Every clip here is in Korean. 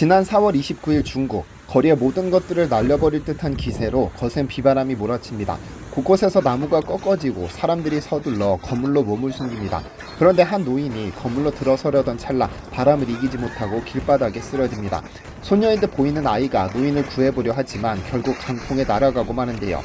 지난 4월 29일 중국, 거리의 모든 것들을 날려버릴 듯한 기세로 거센 비바람이 몰아칩니다. 곳곳에서 나무가 꺾어지고 사람들이 서둘러 거물로 몸을 숨깁니다. 그런데 한 노인이 거물로 들어서려던 찰나 바람을 이기지 못하고 길바닥에 쓰러집니다. 소녀인 듯 보이는 아이가 노인을 구해보려 하지만 결국 강풍에 날아가고 마는데요.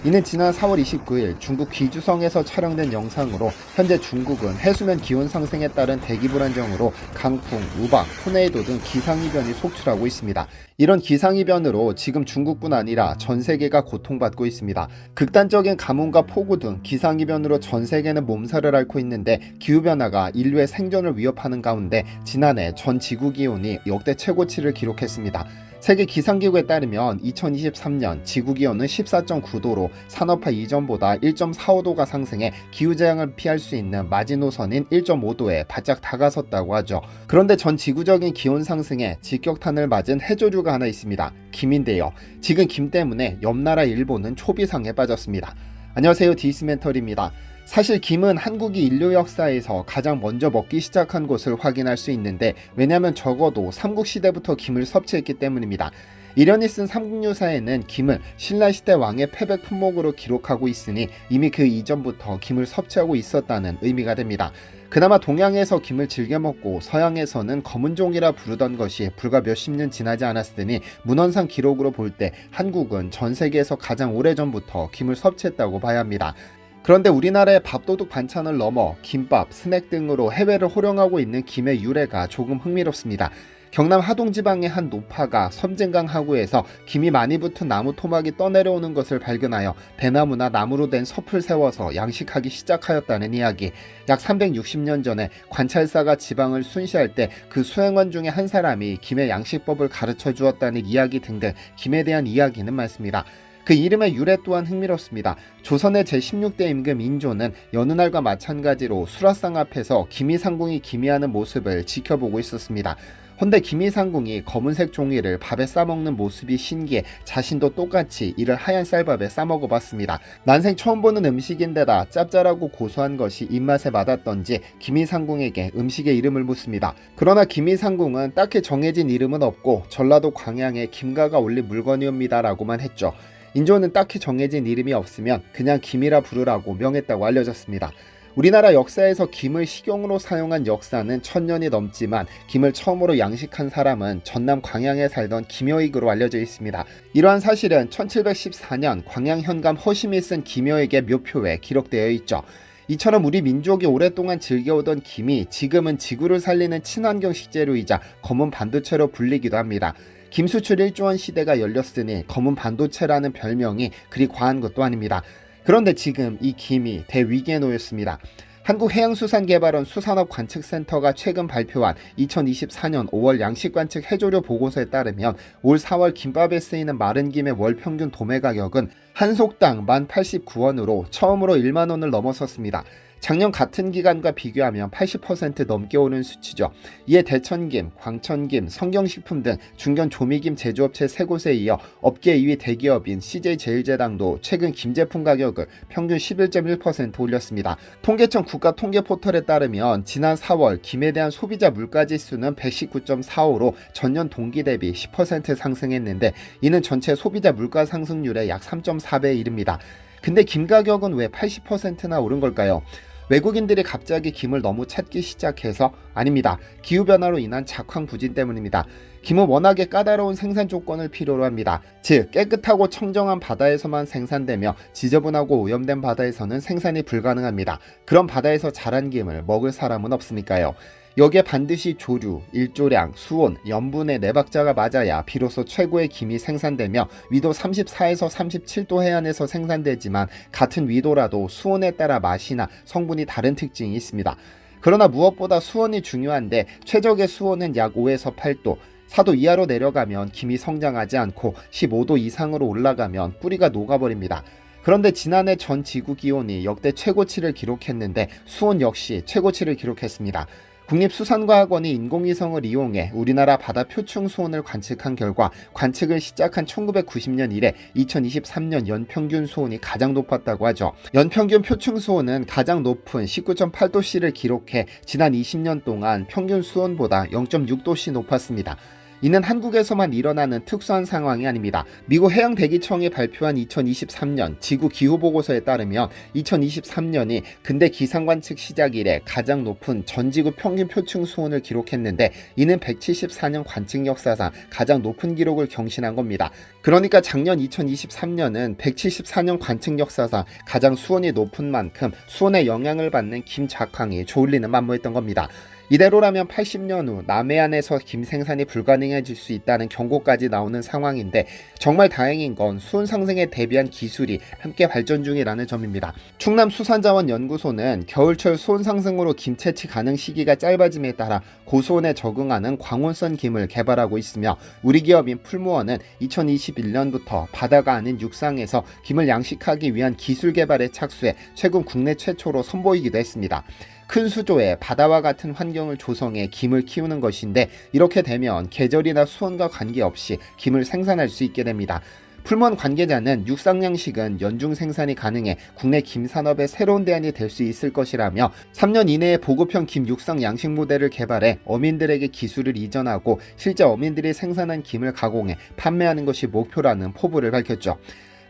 이는 지난 4월 29일 중국 귀주성에서 촬영된 영상으로 현재 중국은 해수면 기온 상승에 따른 대기 불안정으로 강풍, 우박, 토네이도 등 기상이변이 속출하고 있습니다. 이런 기상이변으로 지금 중국뿐 아니라 전 세계가 고통받고 있습니다. 극단적인 가뭄과 폭우 등 기상이변으로 전 세계는 몸살을 앓고 있는데 기후변화가 인류의 생존을 위협하는 가운데 지난해 전 지구 기온이 역대 최고치를 기록했습니다. 세계 기상기구에 따르면 2023년 지구기온은 14.9도로 산업화 이전보다 1.45도가 상승해 기후재앙을 피할 수 있는 마지노선인 1.5도에 바짝 다가섰다고 하죠. 그런데 전 지구적인 기온 상승에 직격탄을 맞은 해조류가 하나 있습니다. 김인데요. 지금 김 때문에 옆나라 일본은 초비상에 빠졌습니다. 안녕하세요, 디스멘털입니다. 사실 김은 한국이 인류 역사에서 가장 먼저 먹기 시작한 것을 확인할 수 있는데, 왜냐하면 적어도 삼국시대부터 김을 섭취했기 때문입니다. 이련이 쓴 삼국유사에는 김을 신라시대 왕의 패백 품목으로 기록하고 있으니 이미 그 이전부터 김을 섭취하고 있었다는 의미가 됩니다. 그나마 동양에서 김을 즐겨 먹고 서양에서는 검은종이라 부르던 것이 불과 몇십 년 지나지 않았으니 문헌상 기록으로 볼 때 한국은 전 세계에서 가장 오래전부터 김을 섭취했다고 봐야 합니다. 그런데 우리나라의 밥도둑 반찬을 넘어 김밥, 스낵 등으로 해외를 호령하고 있는 김의 유래가 조금 흥미롭습니다. 경남 하동지방의 한 노파가 섬진강 하구에서 김이 많이 붙은 나무 토막이 떠내려오는 것을 발견하여 대나무나 나무로 된 섭을 세워서 양식하기 시작하였다는 이야기. 약 360년 전에 관찰사가 지방을 순시할 때 그 수행원 중에 한 사람이 김의 양식법을 가르쳐 주었다는 이야기 등등 김에 대한 이야기는 많습니다. 그 이름의 유래 또한 흥미롭습니다. 조선의 제16대 임금 인조는 여느 날과 마찬가지로 수라상 앞에서 기미상궁이 기미하는 모습을 지켜보고 있었습니다. 헌데 기미상궁이 검은색 종이를 밥에 싸먹는 모습이 신기해 자신도 똑같이 이를 하얀 쌀밥에 싸먹어봤습니다. 난생 처음 보는 음식인데다 짭짤하고 고소한 것이 입맛에 맞았던지 기미상궁에게 음식의 이름을 묻습니다. 그러나 기미상궁은 딱히 정해진 이름은 없고 전라도 광양에 김가가 올린 물건이옵니다 라고만 했죠. 인조는 딱히 정해진 이름이 없으면 그냥 김이라 부르라고 명했다고 알려졌습니다. 우리나라 역사에서 김을 식용으로 사용한 역사는 1000년이 넘지만 김을 처음으로 양식한 사람은 전남 광양에 살던 김여익으로 알려져 있습니다. 이러한 사실은 1714년 광양 현감 허심이 쓴 김여익의 묘표에 기록되어 있죠. 이처럼 우리 민족이 오랫동안 즐겨오던 김이 지금은 지구를 살리는 친환경 식재료이자 검은 반도체로 불리기도 합니다. 김 수출 1조 원 시대가 열렸으니 검은 반도체라는 별명이 그리 과한 것도 아닙니다. 그런데 지금 이 김이 대위기에 놓였습니다. 한국해양수산개발원 수산업관측센터가 최근 발표한 2024년 5월 양식관측 해조류 보고서에 따르면 올 4월 김밥에 쓰이는 마른 김의 월 평균 도매 가격은 한 속당 1,089원으로 처음으로 1만 원을 넘어섰습니다. 작년 같은 기간과 비교하면 80% 넘게 오른 수치죠. 이에 대천김, 광천김, 성경식품 등 중견 조미김 제조업체 3곳에 이어 업계 2위 대기업인 CJ제일제당도 최근 김 제품 가격을 평균 11.1% 올렸습니다. 통계청 국가통계포털에 따르면 지난 4월 김에 대한 소비자 물가지수는 119.45로 전년 동기 대비 10% 상승했는데 이는 전체 소비자 물가 상승률의 약 3.4배에 이릅니다. 근데 김 가격은 왜 80%나 오른 걸까요? 외국인들이 갑자기 김을 너무 찾기 시작해서? 아닙니다. 기후변화로 인한 작황부진 때문입니다. 김은 워낙에 까다로운 생산 조건을 필요로 합니다. 즉 깨끗하고 청정한 바다에서만 생산되며 지저분하고 오염된 바다에서는 생산이 불가능합니다. 그런 바다에서 자란 김을 먹을 사람은 없으니까요. 여기에 반드시 조류, 일조량, 수온, 염분의 4박자가 맞아야 비로소 최고의 김이 생산되며 위도 34에서 37도 해안에서 생산되지만 같은 위도라도 수온에 따라 맛이나 성분이 다른 특징이 있습니다. 그러나 무엇보다 수온이 중요한데 최적의 수온은 약 5에서 8도, 4도 이하로 내려가면 김이 성장하지 않고 15도 이상으로 올라가면 뿌리가 녹아버립니다. 그런데 지난해 전 지구 기온이 역대 최고치를 기록했는데 수온 역시 최고치를 기록했습니다. 국립수산과학원이 인공위성을 이용해 우리나라 바다 표층 수온을 관측한 결과 관측을 시작한 1990년 이래 2023년 연평균 수온이 가장 높았다고 하죠. 연평균 표층 수온은 가장 높은 19.8도씨를 기록해 지난 20년 동안 평균 수온보다 0.6도씨 높았습니다. 이는 한국에서만 일어나는 특수한 상황이 아닙니다. 미국 해양대기청이 발표한 2023년 지구기후보고서에 따르면 2023년이 근대 기상관측 시작 이래 가장 높은 전지구 평균 표층 수온을 기록했는데 이는 174년 관측 역사상 가장 높은 기록을 경신한 겁니다. 그러니까 작년 2023년은 174년 관측 역사상 가장 수온이 높은 만큼 수온의 영향을 받는 김작황이 조울리는 만무했던 겁니다. 이대로라면 80년 후 남해안에서 김 생산이 불가능해질 수 있다는 경고까지 나오는 상황인데 정말 다행인 건 수온 상승에 대비한 기술이 함께 발전 중이라는 점입니다. 충남수산자원연구소는 겨울철 수온 상승으로 김 채취 가능 시기가 짧아짐에 따라 고수온에 적응하는 광원선 김을 개발하고 있으며 우리 기업인 풀무원은 2021년부터 바다가 아닌 육상에서 김을 양식하기 위한 기술 개발에 착수해 최근 국내 최초로 선보이기도 했습니다. 큰 수조에 바다와 같은 환경을 조성해 김을 키우는 것인데 이렇게 되면 계절이나 수온과 관계없이 김을 생산할 수 있게 됩니다. 풀무원 관계자는 육상 양식은 연중 생산이 가능해 국내 김 산업의 새로운 대안이 될 수 있을 것이라며 3년 이내에 보급형 김 육상 양식 모델을 개발해 어민들에게 기술을 이전하고 실제 어민들이 생산한 김을 가공해 판매하는 것이 목표라는 포부를 밝혔죠.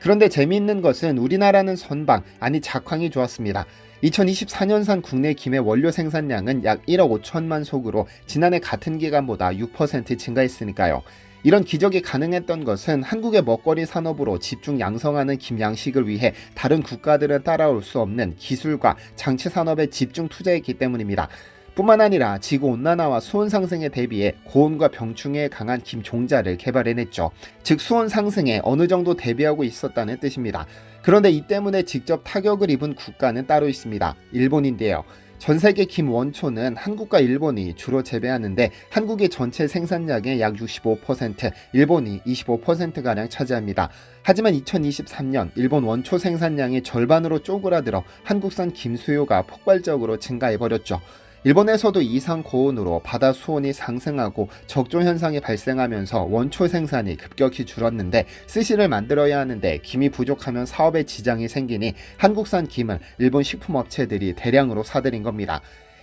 그런데 재미있는 것은 우리나라는 선방, 아니 작황이 좋았습니다. 2024년산 국내 김의 원료 생산량은 약 1억 5천만 속으로 지난해 같은 기간보다 6% 증가했으니까요. 이런 기적이 가능했던 것은 한국의 먹거리 산업으로 집중 양성하는 김 양식을 위해 다른 국가들은 따라올 수 없는 기술과 장치 산업에 집중 투자했기 때문입니다. 뿐만 아니라 지구온난화와 수온 상승에 대비해 고온과 병충해에 강한 김 종자를 개발해냈죠. 즉 수온 상승에 어느 정도 대비하고 있었다는 뜻입니다. 그런데 이 때문에 직접 타격을 입은 국가는 따로 있습니다. 일본인데요. 전 세계 김 원초는 한국과 일본이 주로 재배하는데 한국의 전체 생산량의 약 65%, 일본이 25%가량 차지합니다. 하지만 2023년 일본 원초 생산량이 절반으로 쪼그라들어 한국산 김 수요가 폭발적으로 증가해버렸죠. 일본에서도 이상 고온으로 바다 수온이 상승하고 적조 현상이 발생하면서 원초 생산이 급격히 줄었는데 스시를 만들어야 하는데 김이 부족하면 사업에 지장이 생기니 한국산 김을 일본 식품업체들이 대량으로 사들인 겁니다.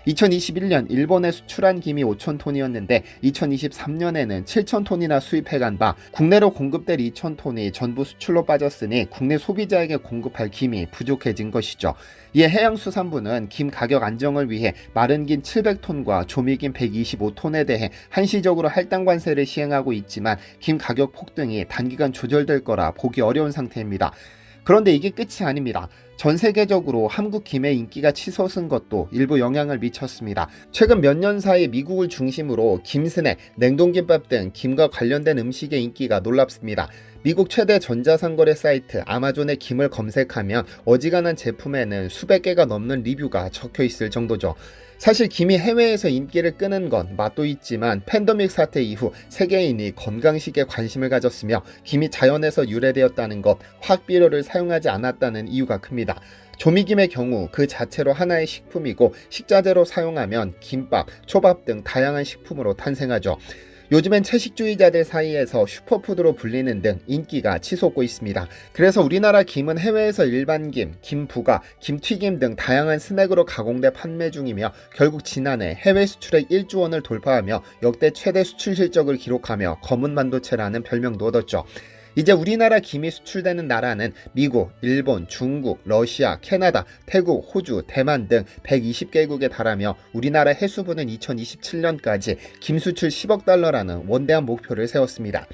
2021년 일본에 수출한 김이 5,000톤이었는데 2023년에는 7,000톤이나 수입해간 바 국내로 공급될 2,000톤이 전부 수출로 빠졌으니 국내 소비자에게 공급할 김이 부족해진 것이죠. 이에 해양수산부는 김 가격 안정을 위해 마른 김 700톤과 조미김 125톤에 대해 한시적으로 할당 관세를 시행하고 있지만 김 가격 폭등이 단기간 조절될 거라 보기 어려운 상태입니다. 그런데 이게 끝이 아닙니다. 전 세계적으로 한국 김의 인기가 치솟은 것도 일부 영향을 미쳤습니다. 최근 몇 년 사이 미국을 중심으로 김 스낵, 냉동김밥 등 김과 관련된 음식의 인기가 놀랍습니다. 미국 최대 전자상거래 사이트 아마존의 김을 검색하면 어지간한 제품에는 수백 개가 넘는 리뷰가 적혀 있을 정도죠. 사실 김이 해외에서 인기를 끄는 건 맛도 있지만 팬데믹 사태 이후 세계인이 건강식에 관심을 가졌으며 김이 자연에서 유래되었다는 것, 화학비료를 사용하지 않았다는 이유가 큽니다. 조미김의 경우 그 자체로 하나의 식품이고 식자재로 사용하면 김밥, 초밥 등 다양한 식품으로 탄생하죠. 요즘엔 채식주의자들 사이에서 슈퍼푸드로 불리는 등 인기가 치솟고 있습니다. 그래서 우리나라 김은 해외에서 일반김, 김부가, 김튀김 등 다양한 스낵으로 가공돼 판매 중이며 결국 지난해 해외 수출액 1조 원을 돌파하며 역대 최대 수출 실적을 기록하며 검은 반도체라는 별명도 얻었죠. 이제 우리나라 김이 수출되는 나라는 미국, 일본, 중국, 러시아, 캐나다, 태국, 호주, 대만 등 120개국에 달하며 우리나라 해수부는 2027년까지 김 수출 10억 달러라는 원대한 목표를 세웠습니다.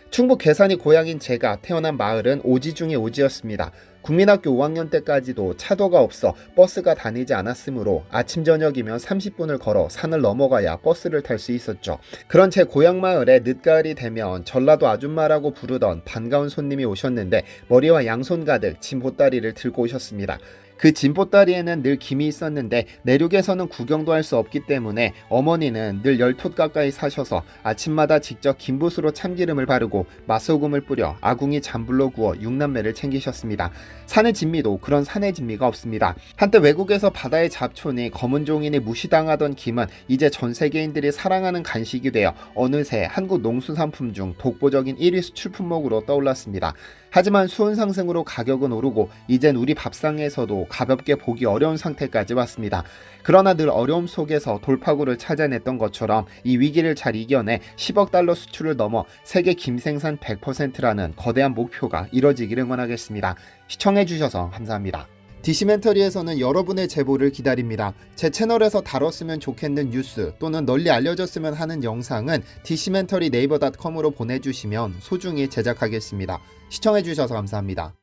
충북 괴산이 고향인 제가 태어난 마을은 오지 중의 오지였습니다. 국민학교 5학년 때까지도 차도가 없어 버스가 다니지 않았으므로 아침 저녁이면 30분을 걸어 산을 넘어가야 버스를 탈 수 있었죠. 그런 제 고향 마을에 늦가을이 되면 전라도 아줌마라고 부르던 반가운 손님이 오셨는데 머리와 양손 가득 짐 보따리를 들고 오셨습니다. 그 짐보따리에는 늘 김이 있었는데 내륙에서는 구경도 할 수 없기 때문에 어머니는 늘 10톳 가까이 사셔서 아침마다 직접 김붓으로 참기름을 바르고 맛소금을 뿌려 아궁이 잔불로 구워 6남매를 챙기셨습니다. 산의 진미도 그런 산의 진미가 없습니다. 한때 외국에서 바다의 잡초니 검은 종이니 무시당하던 김은 이제 전 세계인들이 사랑하는 간식이 되어 어느새 한국 농수산품 중 독보적인 1위 수출 품목으로 떠올랐습니다. 하지만 수온 상승으로 가격은 오르고 이젠 우리 밥상에서도 가볍게 보기 어려운 상태까지 왔습니다. 그러나 늘 어려움 속에서 돌파구를 찾아냈던 것처럼 이 위기를 잘 이겨내 10억 달러 수출을 넘어 세계 김생산 100%라는 거대한 목표가 이뤄지기를 응원하겠습니다. 시청해주셔서 감사합니다. 디시멘터리에서는 여러분의 제보를 기다립니다. 제 채널에서 다뤘으면 좋겠는 뉴스 또는 널리 알려졌으면 하는 영상은 디시멘터리 네이버닷컴으로 보내주시면 소중히 제작하겠습니다. 시청해주셔서 감사합니다.